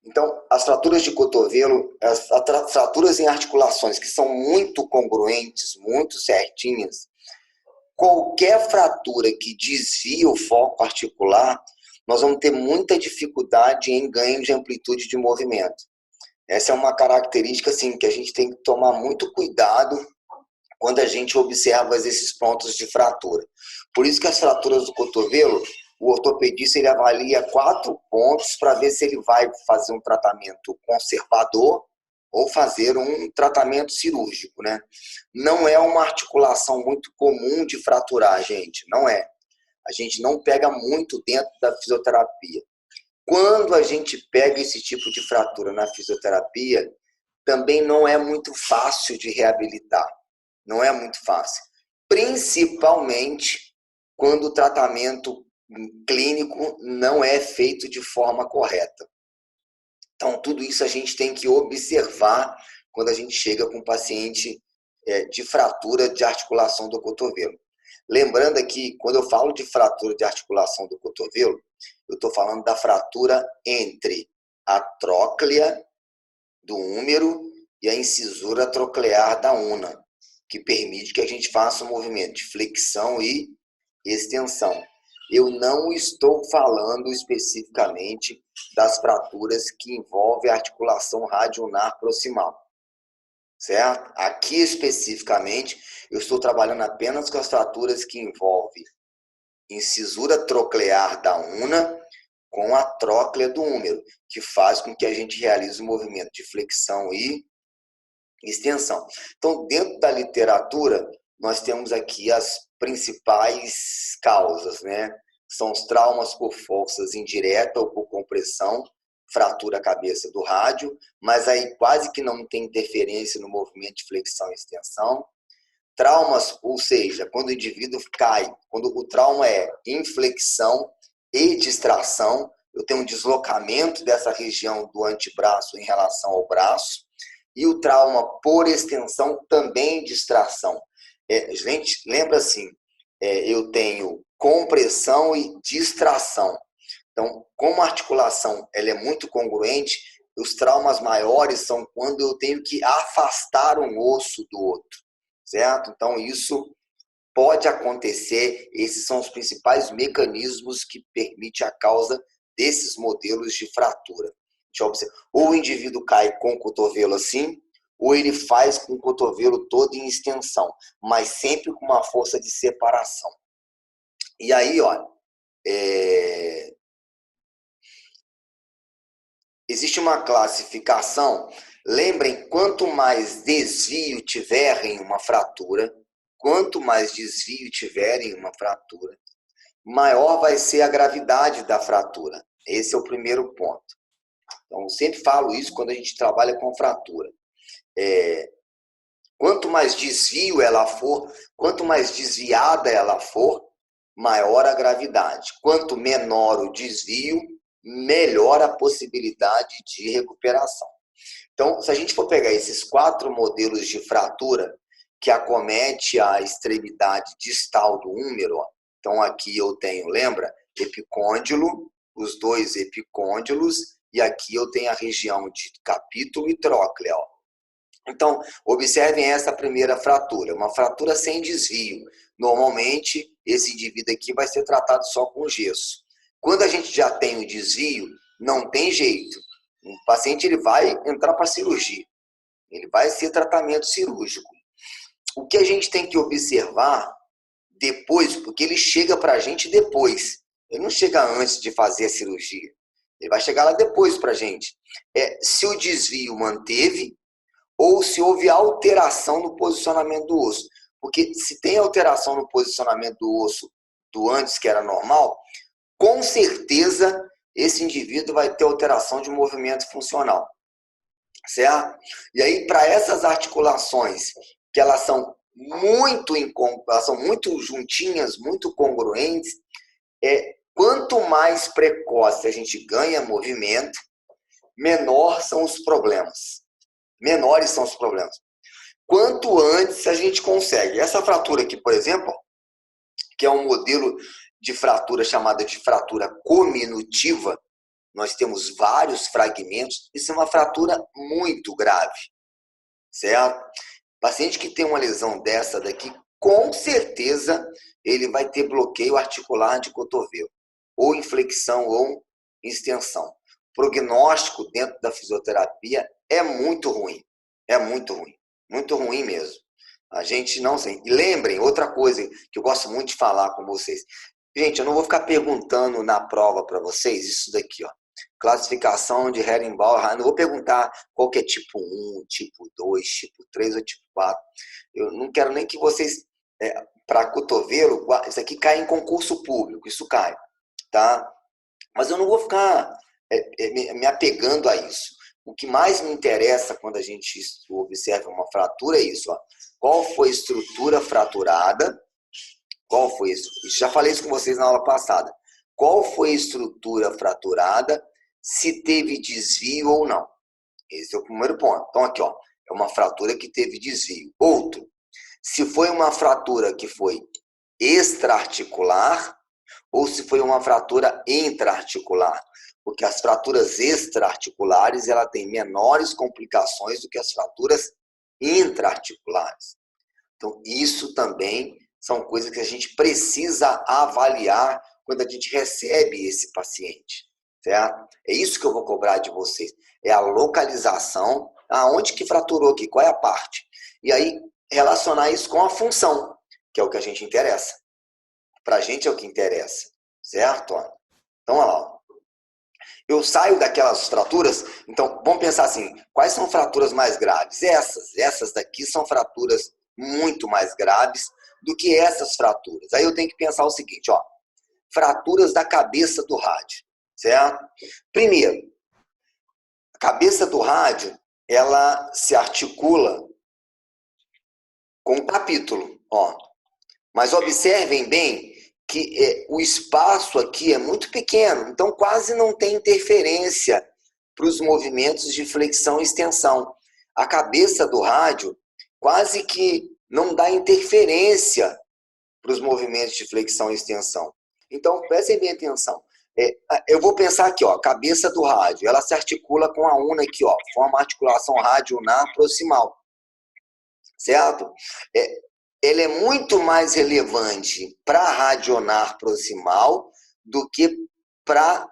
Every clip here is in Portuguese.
Então, as fraturas de cotovelo, as fraturas em articulações que são muito congruentes, muito certinhas, qualquer fratura que desvie o foco articular, nós vamos ter muita dificuldade em ganho de amplitude de movimento. Essa é uma característica assim, que a gente tem que tomar muito cuidado quando a gente observa esses pontos de fratura. Por isso que as fraturas do cotovelo, o ortopedista ele avalia 4 pontos para ver se ele vai fazer um tratamento conservador ou fazer um tratamento cirúrgico, né? Não é uma articulação muito comum de fraturar, gente, não é. A gente não pega muito dentro da fisioterapia. Quando a gente pega esse tipo de fratura na fisioterapia, também não é muito fácil de reabilitar. Não é muito fácil. Principalmente quando o tratamento clínico não é feito de forma correta. Então, tudo isso a gente tem que observar quando a gente chega com um paciente de fratura de articulação do cotovelo. Lembrando aqui, quando eu falo de fratura de articulação do cotovelo, eu estou falando da fratura entre a tróclea do húmero e a incisura troclear da una, que permite que a gente faça um movimento de flexão e extensão. Eu não estou falando especificamente das fraturas que envolvem a articulação radioulnar proximal, certo? Aqui especificamente, eu estou trabalhando apenas com as fraturas que envolvem incisura troclear da una com a tróclea do húmero, que faz com que a gente realize um movimento de flexão e extensão. Então, dentro da literatura, nós temos aqui as principais causas, né? São os traumas por forças indireta ou por compressão, fratura a cabeça do rádio, mas aí quase que não tem interferência no movimento de flexão e extensão. Traumas, ou seja, quando o indivíduo cai, quando o trauma é inflexão e distração, eu tenho um deslocamento dessa região do antebraço em relação ao braço, e o trauma por extensão também distração. Gente, lembra assim, eu tenho compressão e distração. Então, como a articulação ela é muito congruente, os traumas maiores são quando eu tenho que afastar um osso do outro, certo? Então, isso pode acontecer, esses são os principais mecanismos que permitem a causa desses modelos de fratura. Ou o indivíduo cai com o cotovelo assim, ou ele faz com o cotovelo todo em extensão, mas sempre com uma força de separação. E aí, olha, existe uma classificação. Lembrem, quanto mais desvio tiver em uma fratura, maior vai ser a gravidade da fratura. Esse é o primeiro ponto. Então, eu sempre falo isso quando a gente trabalha com fratura. Quanto mais desvio ela for, quanto mais desviada ela for, maior a gravidade. Quanto menor o desvio, melhor a possibilidade de recuperação. Então, se a gente for pegar esses 4 modelos de fratura que acomete a extremidade distal do húmero, ó. Então aqui eu tenho, lembra? Epicôndilo, os 2 epicôndilos, e aqui eu tenho a região de capítulo e tróclea, ó. Então, observem essa primeira fratura, uma fratura sem desvio. Normalmente, esse indivíduo aqui vai ser tratado só com gesso. Quando a gente já tem o desvio, não tem jeito. O paciente ele vai entrar para cirurgia. Ele vai ser tratamento cirúrgico. O que a gente tem que observar depois, porque ele chega para a gente depois. Ele não chega antes de fazer a cirurgia. Ele vai chegar lá depois para a gente. Se o desvio manteve ou se houve alteração no posicionamento do osso. Porque se tem alteração no posicionamento do osso do antes, que era normal, com certeza esse indivíduo vai ter alteração de movimento funcional. Certo? E aí, para essas articulações, que elas são muito juntinhas, muito congruentes, quanto mais precoce a gente ganha movimento, menores são os problemas. Quanto antes a gente consegue. Essa fratura aqui, por exemplo, que é um modelo de fratura chamada de fratura cominutiva, nós temos vários fragmentos, isso é uma fratura muito grave, certo? Paciente que tem uma lesão dessa daqui, com certeza ele vai ter bloqueio articular de cotovelo, ou inflexão ou extensão. Prognóstico dentro da fisioterapia é muito ruim, muito ruim mesmo. A gente não sei. E lembrem, outra coisa que eu gosto muito de falar com vocês. Gente, eu não vou ficar perguntando na prova para vocês isso daqui, ó. Classificação de Herrenbauer, não vou perguntar qual que é tipo 1, tipo 2, tipo 3 ou tipo 4. Eu não quero nem que vocês, para cotovelo, isso aqui cai em concurso público, isso cai, tá? Mas eu não vou ficar me apegando a isso. O que mais me interessa quando a gente observa uma fratura é isso, ó. Qual foi a estrutura fraturada? Qual foi isso? Já falei isso com vocês na aula passada. Qual foi a estrutura fraturada? Se teve desvio ou não. Esse é o primeiro ponto. Então, aqui, ó, é uma fratura que teve desvio. Outro, se foi uma fratura que foi extraarticular ou se foi uma fratura intraarticular. Porque as fraturas extraarticulares, ela tem menores complicações do que as fraturas intraarticulares. Então, isso também são coisas que a gente precisa avaliar quando a gente recebe esse paciente, certo? É isso que eu vou cobrar de vocês. É a localização, aonde que fraturou aqui, qual é a parte. E aí, relacionar isso com a função, que é o que a gente interessa. Para a gente é o que interessa, certo? Então, olha lá. Eu saio daquelas fraturas, então, vamos pensar assim, quais são fraturas mais graves? Essas daqui são fraturas muito mais graves do que essas fraturas. Aí eu tenho que pensar o seguinte, ó, fraturas da cabeça do rádio, certo? Primeiro, a cabeça do rádio, ela se articula com um capítulo, ó. Mas observem bem que o espaço aqui é muito pequeno, então quase não tem interferência para os movimentos de flexão e extensão. A cabeça do rádio quase que não dá interferência para os movimentos de flexão e extensão. Então, prestem bem atenção. Eu vou pensar aqui, ó, cabeça do rádio, ela se articula com a una aqui, ó, forma uma articulação radioulnar proximal, certo? Ele é muito mais relevante para a radionar proximal do que para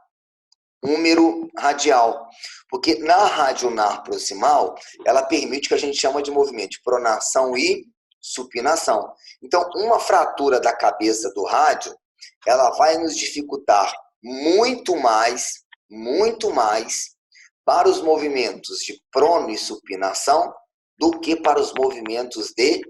húmero radial. Porque na radionar proximal, ela permite o que a gente chama de movimento de pronação e supinação. Então, uma fratura da cabeça do rádio, ela vai nos dificultar muito mais para os movimentos de prono e supinação do que para os movimentos de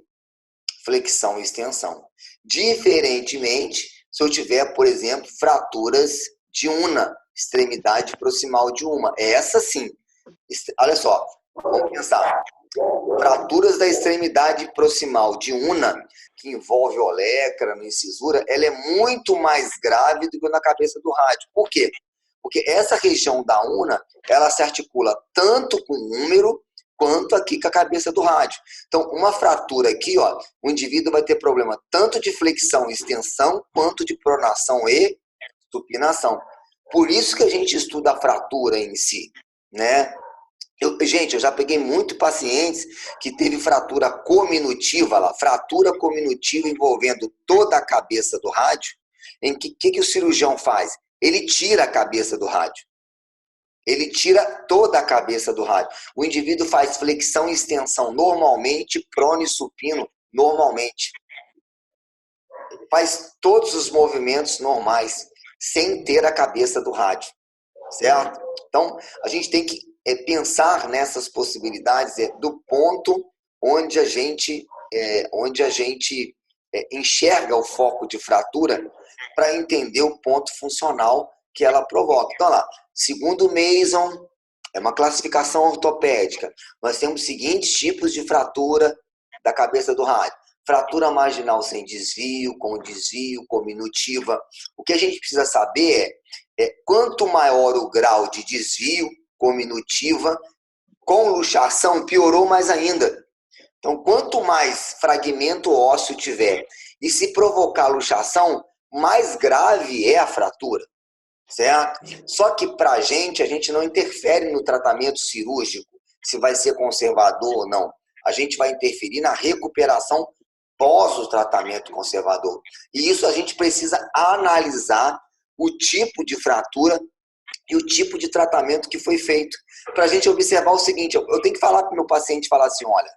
flexão e extensão. Diferentemente, se eu tiver, por exemplo, fraturas de una, extremidade proximal de uma. Essa sim. Olha só, vamos pensar. Fraturas da extremidade proximal de una, que envolve olecrano, incisura, ela é muito mais grave do que na cabeça do rádio. Por quê? Porque essa região da una, ela se articula tanto com o húmero quanto aqui com a cabeça do rádio. Então, uma fratura aqui, ó, o indivíduo vai ter problema tanto de flexão e extensão, quanto de pronação e supinação. Por isso que a gente estuda a fratura em si, né? Gente, eu já peguei muito pacientes que teve fratura cominutiva lá, fratura cominutiva envolvendo toda a cabeça do rádio, em que o cirurgião faz? Ele tira a cabeça do rádio. Ele tira toda a cabeça do rádio. O indivíduo faz flexão e extensão normalmente, prono e supino normalmente. Faz todos os movimentos normais, sem ter a cabeça do rádio, certo? Então, a gente tem que pensar nessas possibilidades do ponto onde a gente enxerga o foco de fratura para entender o ponto funcional que ela provoca. Então, lá, segundo o Mason, é uma classificação ortopédica. Nós temos os seguintes tipos de fratura da cabeça do rádio. Fratura marginal sem desvio, com desvio, cominutiva. O que a gente precisa saber é quanto maior o grau de desvio, cominutiva, com luxação, piorou mais ainda. Então, quanto mais fragmento ósseo tiver e se provocar luxação, mais grave é a fratura, certo? Só que para a gente não interfere no tratamento cirúrgico, se vai ser conservador ou não. A gente vai interferir na recuperação pós o tratamento conservador. E isso a gente precisa analisar o tipo de fratura e o tipo de tratamento que foi feito. Para a gente observar o seguinte, eu tenho que falar para o meu paciente, falar assim, olha,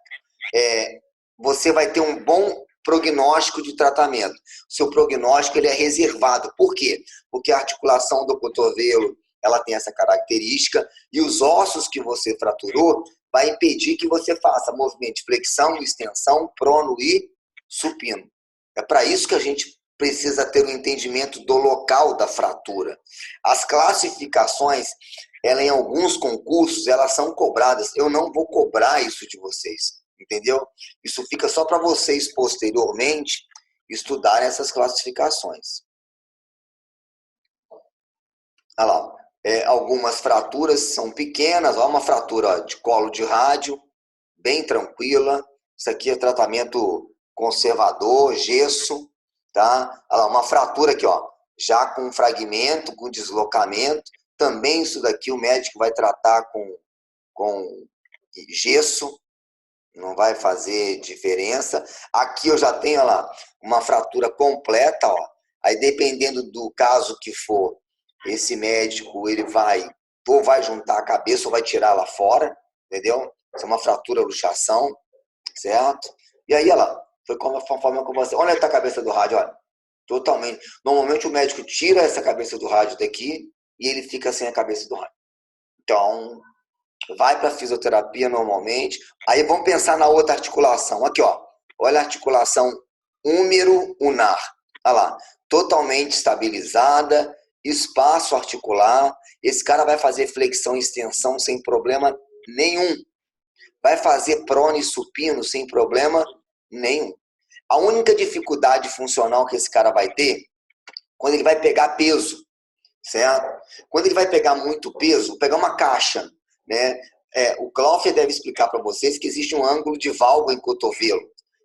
você vai ter um bom prognóstico de tratamento. O seu prognóstico ele é reservado. Por quê? Porque a articulação do cotovelo ela tem essa característica e os ossos que você fraturou vai impedir que você faça movimento de flexão, extensão, prono e supino. É para isso que a gente precisa ter um entendimento do local da fratura. As classificações, ela, em alguns concursos, elas são cobradas. Eu não vou cobrar isso de vocês, entendeu? Isso fica só para vocês, posteriormente, estudarem essas classificações. Olha lá, algumas fraturas são pequenas, olha uma fratura de colo de rádio, bem tranquila. Isso aqui é tratamento conservador, gesso, tá? Olha lá, uma fratura aqui, ó, já com fragmento, com deslocamento. Também isso daqui o médico vai tratar com gesso, não vai fazer diferença. Aqui eu já tenho, olha lá, uma fratura completa, ó. Aí dependendo do caso que for, esse médico ele vai ou vai juntar a cabeça ou vai tirar lá fora, entendeu? Isso é uma fratura luxação, certo? E aí, olha lá, foi conforme como você. Onde está a cabeça do rádio? Olha, totalmente. Normalmente o médico tira essa cabeça do rádio daqui e ele fica sem a cabeça do rádio. Então, vai para a fisioterapia normalmente. Aí vamos pensar na outra articulação. Aqui, ó. Olha a articulação húmero-unar. Olha lá. Totalmente estabilizada, espaço articular. Esse cara vai fazer flexão e extensão sem problema nenhum. Vai fazer prono e supino sem problema nenhum. A única dificuldade funcional que esse cara vai ter, quando ele vai pegar peso, certo? Quando ele vai pegar muito peso, pegar uma caixa, né? O Klaufer deve explicar para vocês que existe um ângulo de valgo em cotovelo.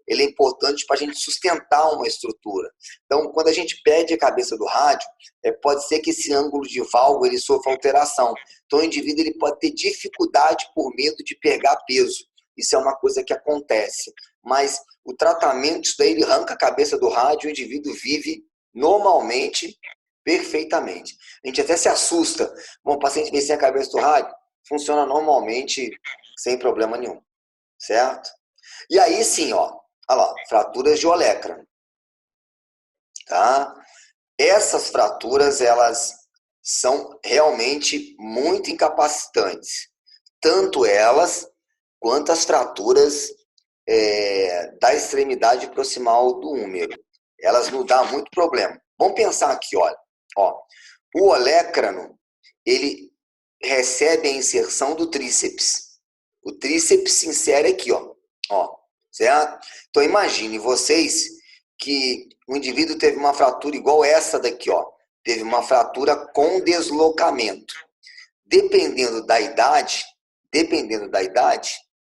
Ele é importante para a gente sustentar uma estrutura. Então, quando a gente pede a cabeça do rádio, pode ser que esse ângulo de valgo ele sofra alteração. Então, o indivíduo ele pode ter dificuldade por medo de pegar peso. Isso é uma coisa que acontece. Mas o tratamento, isso daí, ele arranca a cabeça do rádio e o indivíduo vive normalmente, perfeitamente. A gente até se assusta. Bom, o paciente vem sem a cabeça do rádio, funciona normalmente, sem problema nenhum. Certo? E aí sim, ó. Olha lá, fraturas de olecra. Tá? Essas fraturas, elas são realmente muito incapacitantes. Tanto elas, quanto as fraturas da extremidade proximal do húmero. Elas não dão muito problema. Vamos pensar aqui, olha. Ó, o olecrano, ele recebe a inserção do tríceps. O tríceps se insere aqui, ó, certo? Então imagine vocês que o indivíduo teve uma fratura igual essa daqui, ó. Teve uma fratura com deslocamento. Dependendo da idade,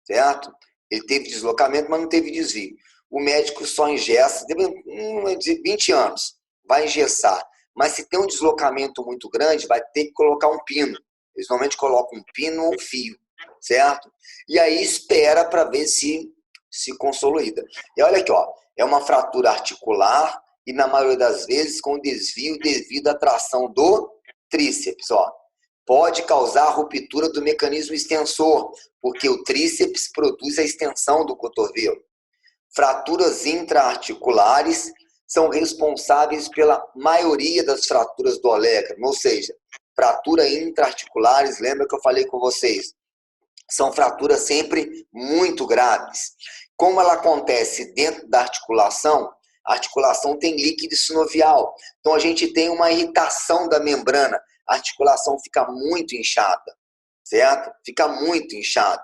certo? Ele teve deslocamento, mas não teve desvio. O médico só engessa, de 20 anos, vai engessar. Mas se tem um deslocamento muito grande, vai ter que colocar um pino. Eles normalmente colocam um pino ou um fio, certo? E aí espera para ver se consolida. E olha aqui, ó, é uma fratura articular e na maioria das vezes com desvio devido à tração do tríceps, ó. Pode causar a ruptura do mecanismo extensor, porque o tríceps produz a extensão do cotovelo. Fraturas intraarticulares são responsáveis pela maioria das fraturas do olecrano, ou seja, fratura intraarticulares, lembra que eu falei com vocês? São fraturas sempre muito graves. Como ela acontece dentro da articulação, a articulação tem líquido sinovial. Então a gente tem uma irritação da membrana, a articulação fica muito inchada, certo? Fica muito inchada.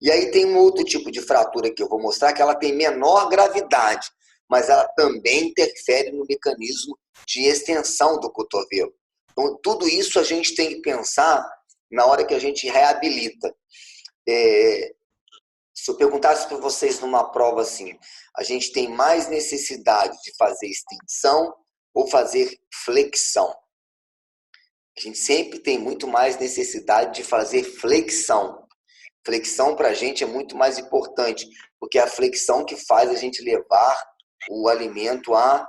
E aí tem um outro tipo de fratura que eu vou mostrar, que ela tem menor gravidade, mas ela também interfere no mecanismo de extensão do cotovelo. Então tudo isso a gente tem que pensar na hora que a gente reabilita. Se eu perguntasse para vocês numa prova assim, a gente tem mais necessidade de fazer extensão ou fazer flexão. A gente sempre tem muito mais necessidade de fazer flexão. Flexão para a gente é muito mais importante, porque é a flexão que faz a gente levar o alimento à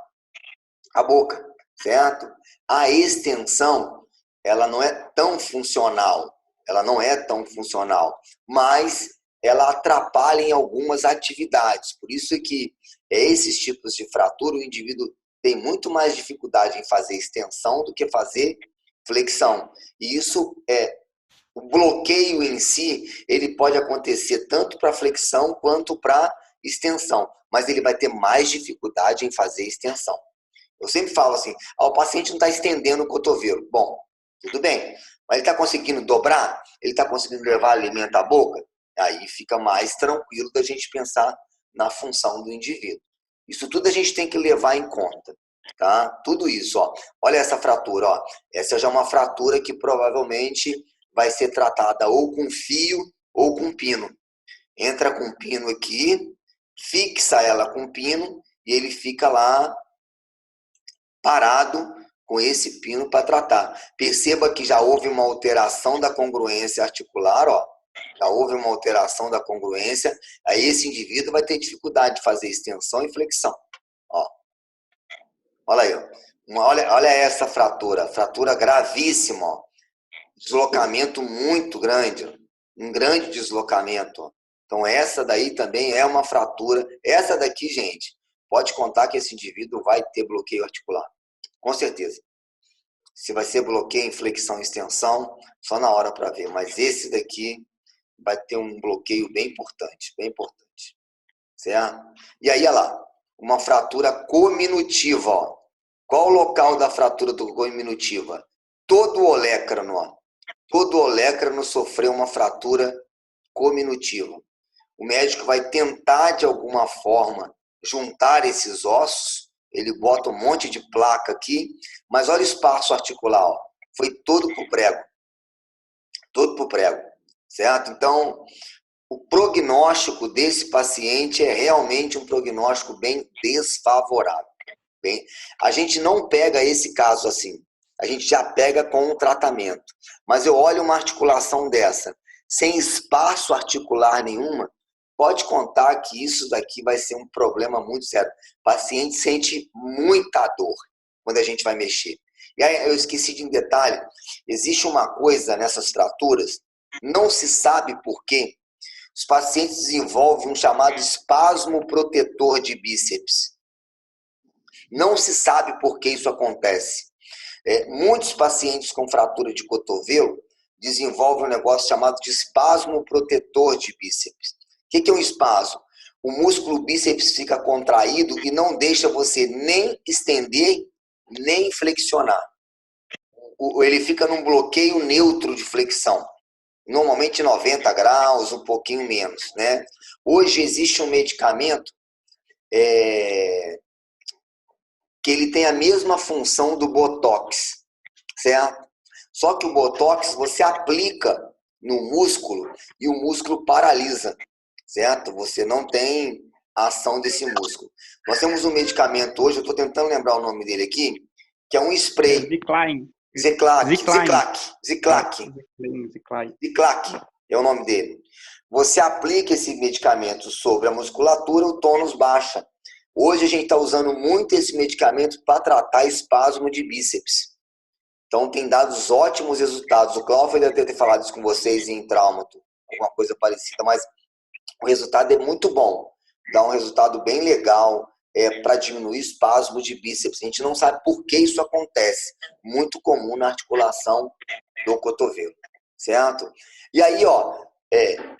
boca, certo? A extensão, ela não é tão funcional, mas ela atrapalha em algumas atividades. Por isso é que esses tipos de fratura, o indivíduo tem muito mais dificuldade em fazer extensão do que fazer flexão. E isso o bloqueio em si, ele pode acontecer tanto para flexão quanto para extensão, mas ele vai ter mais dificuldade em fazer extensão. Eu sempre falo assim, o paciente não está estendendo o cotovelo. Bom, tudo bem, mas ele está conseguindo dobrar? Ele está conseguindo levar alimento à boca? Aí fica mais tranquilo da gente pensar na função do indivíduo. Isso tudo a gente tem que levar em conta, tá? Tudo isso, ó. Olha essa fratura, ó. Essa já é uma fratura que provavelmente vai ser tratada ou com fio ou com pino. Entra com pino aqui, fixa ela com pino e ele fica lá parado com esse pino para tratar. Perceba que já houve uma alteração da congruência articular, ó. Já houve uma alteração da congruência, aí esse indivíduo vai ter dificuldade de fazer extensão e flexão. Ó. Olha aí, ó. Olha essa fratura gravíssima, ó. Deslocamento muito grande, um grande deslocamento. Ó. Então essa daí também é uma fratura. Essa daqui, gente, pode contar que esse indivíduo vai ter bloqueio articular, com certeza. Se vai ser bloqueio em flexão e extensão, só na hora para ver. Mas esse daqui vai ter um bloqueio bem importante, certo? E aí, olha lá, uma fratura cominutiva, ó. Qual o local da fratura cominutiva? Todo o olecrano, ó. Todo o olecrano sofreu uma fratura cominutiva. O médico vai tentar, de alguma forma, juntar esses ossos. Ele bota um monte de placa aqui, mas olha o espaço articular, ó. Foi todo pro prego. Todo pro prego, certo? Então, o prognóstico desse paciente é realmente um prognóstico bem desfavorável. Bem, a gente não pega esse caso assim, a gente já pega com um tratamento. Mas eu olho uma articulação dessa, sem espaço articular nenhuma, pode contar que isso daqui vai ser um problema muito sério. O paciente sente muita dor quando a gente vai mexer. E aí eu esqueci de um detalhe, existe uma coisa nessas fraturas, não se sabe por quê, os pacientes desenvolvem um chamado espasmo protetor de bíceps. Não se sabe por que isso acontece. Muitos pacientes com fratura de cotovelo desenvolvem um negócio chamado de espasmo protetor de bíceps. O que é um espasmo? O músculo bíceps fica contraído e não deixa você nem estender, nem flexionar. Ele fica num bloqueio neutro de flexão. Normalmente 90 graus, um pouquinho menos, né? Hoje existe um medicamento que ele tem a mesma função do Botox, certo? Só que o Botox você aplica no músculo e o músculo paralisa, certo? Você não tem a ação desse músculo. Nós temos um medicamento hoje, eu estou tentando lembrar o nome dele aqui, que é um spray. Ziclac é o nome dele. Você aplica esse medicamento sobre a musculatura, o tônus baixa. Hoje a gente está usando muito esse medicamento para tratar espasmo de bíceps. Então tem dado ótimos resultados. O Cláudio deve ter falado isso com vocês em traumato, alguma coisa parecida, mas o resultado é muito bom. Dá um resultado bem legal para diminuir espasmo de bíceps. A gente não sabe por que isso acontece. Muito comum na articulação do cotovelo, certo? E aí, ó,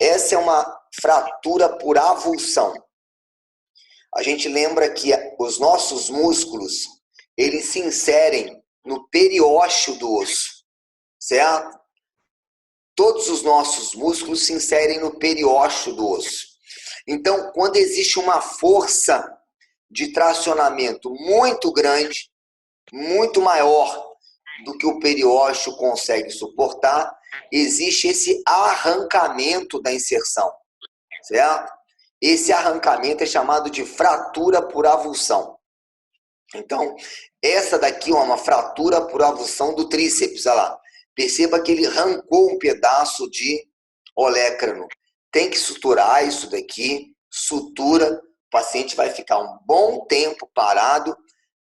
essa é uma fratura por avulsão. A gente lembra que os nossos músculos, eles se inserem no periósteo do osso, certo? Todos os nossos músculos se inserem no periósteo do osso. Então, quando existe uma força de tracionamento muito grande, muito maior do que o periósteo consegue suportar, existe esse arrancamento da inserção, certo? Esse arrancamento é chamado de fratura por avulsão. Então, essa daqui é uma fratura por avulsão do tríceps, olha lá. Perceba que ele arrancou um pedaço de olecrano. Tem que suturar isso daqui, sutura, o paciente vai ficar um bom tempo parado.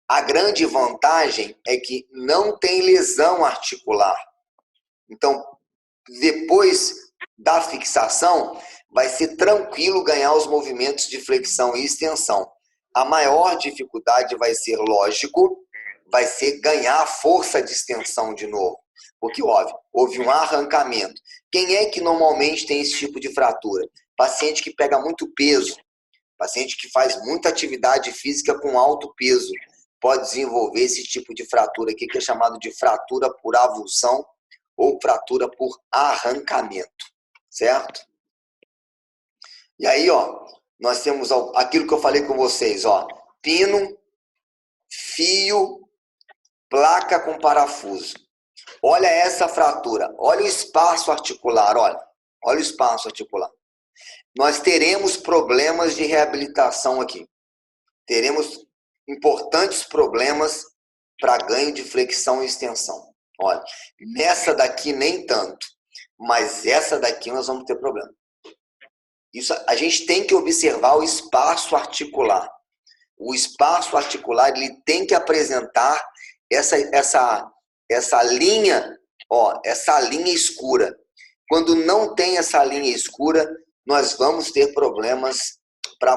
A grande vantagem é que não tem lesão articular. Então, depois da fixação, vai ser tranquilo ganhar os movimentos de flexão e extensão. A maior dificuldade vai ser, lógico, vai ser ganhar a força de extensão de novo. Porque, óbvio, houve um arrancamento. Quem é que normalmente tem esse tipo de fratura? Paciente que pega muito peso, paciente que faz muita atividade física com alto peso, pode desenvolver esse tipo de fratura aqui, que é chamado de fratura por avulsão ou fratura por arrancamento, certo? E aí, ó, nós temos aquilo que eu falei com vocês, ó, pino, fio, placa com parafuso. Olha essa fratura, olha o espaço articular, olha o espaço articular. Nós teremos problemas de reabilitação aqui. Teremos importantes problemas para ganho de flexão e extensão. Olha, nessa daqui nem tanto, mas essa daqui nós vamos ter problema. Isso, a gente tem que observar o espaço articular. O espaço articular ele tem que apresentar essa linha, ó, essa linha escura. Quando não tem essa linha escura, nós vamos ter problemas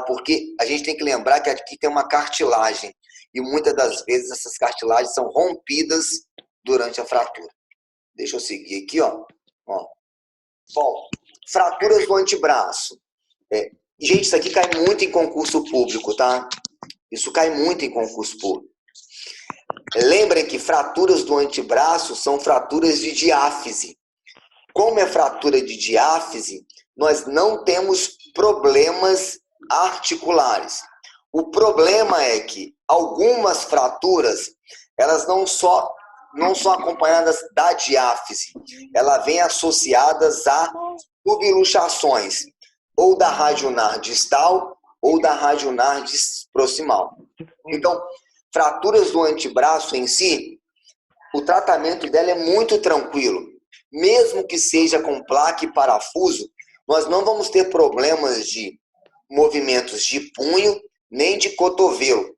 porque a gente tem que lembrar que aqui tem uma cartilagem e muitas das vezes essas cartilagens são rompidas durante a fratura. Deixa eu seguir aqui, ó. Bom, fraturas do antebraço. Gente, isso aqui cai muito em concurso público, tá? Isso cai muito em concurso público. Lembrem que fraturas do antebraço são fraturas de diáfise. Como é fratura de diáfise, nós não temos problemas articulares. O problema é que algumas fraturas, elas não são acompanhadas da diáfise, elas vêm associadas a subluxações, ou da radionar distal ou da radionar proximal. Então, fraturas do antebraço em si, o tratamento dela é muito tranquilo. Mesmo que seja com placa e parafuso, nós não vamos ter problemas de movimentos de punho nem de cotovelo.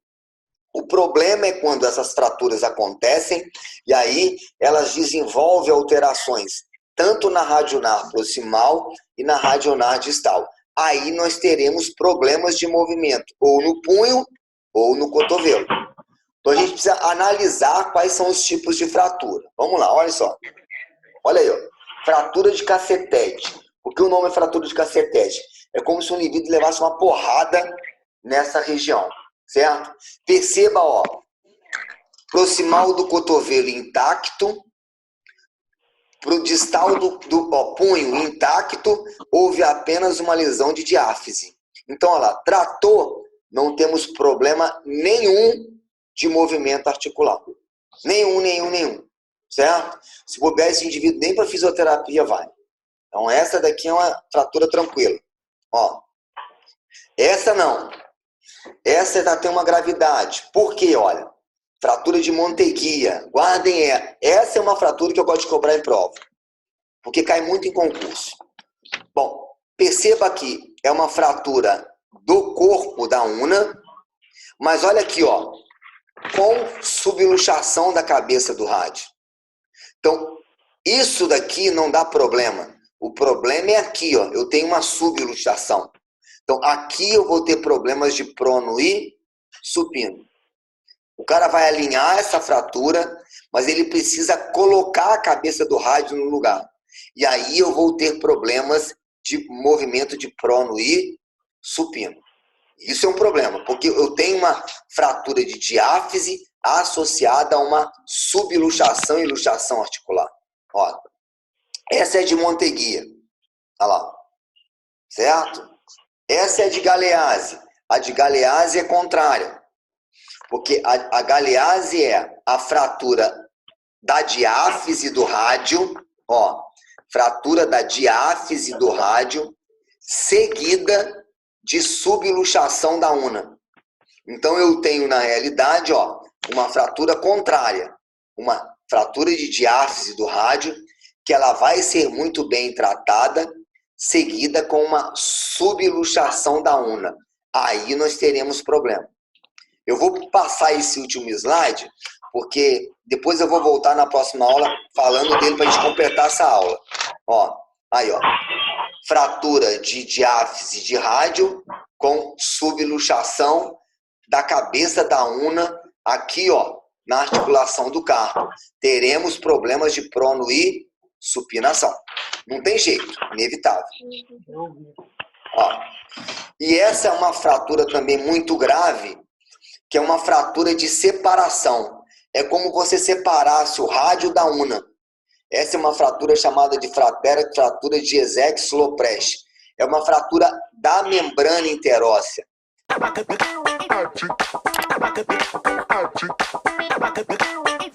O problema é quando essas fraturas acontecem e aí elas desenvolvem alterações tanto na radionar proximal e na radionar distal. Aí nós teremos problemas de movimento ou no punho ou no cotovelo. Então a gente precisa analisar quais são os tipos de fratura. Vamos lá, olha só. Olha aí, ó. Fratura de cacetete. Por que o nome é fratura de cacetete? É como se um indivíduo levasse uma porrada nessa região, certo? Perceba, ó, proximal do cotovelo intacto, pro distal do punho intacto, houve apenas uma lesão de diáfise. Então, olha lá, tratou, não temos problema nenhum de movimento articular. Nenhum. Certo? Se bobear esse indivíduo, nem para fisioterapia vai. Então, essa daqui é uma fratura tranquila. Ó, essa não. Essa já tem uma gravidade. Por quê? Olha, fratura de Monteguia. Guardem essa. Essa é uma fratura que eu gosto de cobrar em prova. Porque cai muito em concurso. Bom, perceba aqui, é uma fratura do corpo da una, mas olha aqui, ó, com subluxação da cabeça do rádio. Então, isso daqui não dá problema. O problema é aqui, ó. Eu tenho uma subluxação. Então, aqui eu vou ter problemas de prono e supino. O cara vai alinhar essa fratura, mas ele precisa colocar a cabeça do rádio no lugar. E aí eu vou ter problemas de movimento de prono e supino. Isso é um problema, porque eu tenho uma fratura de diáfise associada a uma subluxação e luxação articular. Ó, essa é de Monteguia. Olha lá. Certo? Essa é de Galeazzi. A de Galeazzi é contrária. Porque a Galeazzi é a fratura da diáfise do rádio. Ó, fratura da diáfise do rádio seguida de subluxação da una. Então, eu tenho, na realidade, ó, uma fratura contrária, uma fratura de diáfise do rádio, que ela vai ser muito bem tratada, seguida com uma subluxação da una. Aí nós teremos problema. Eu vou passar esse último slide, porque depois eu vou voltar na próxima aula falando dele para a gente completar essa aula. Ó, aí, ó. Fratura de diáfise de rádio com subluxação da cabeça da una aqui, ó, na articulação do carpo. Teremos problemas de prono e supinação. Não tem jeito, inevitável. Ó, e essa é uma fratura também muito grave, que é uma fratura de separação. É como você separasse o rádio da una. Essa é uma fratura chamada de fratura de Essex-Loprecht. É uma fratura da membrana interóssea.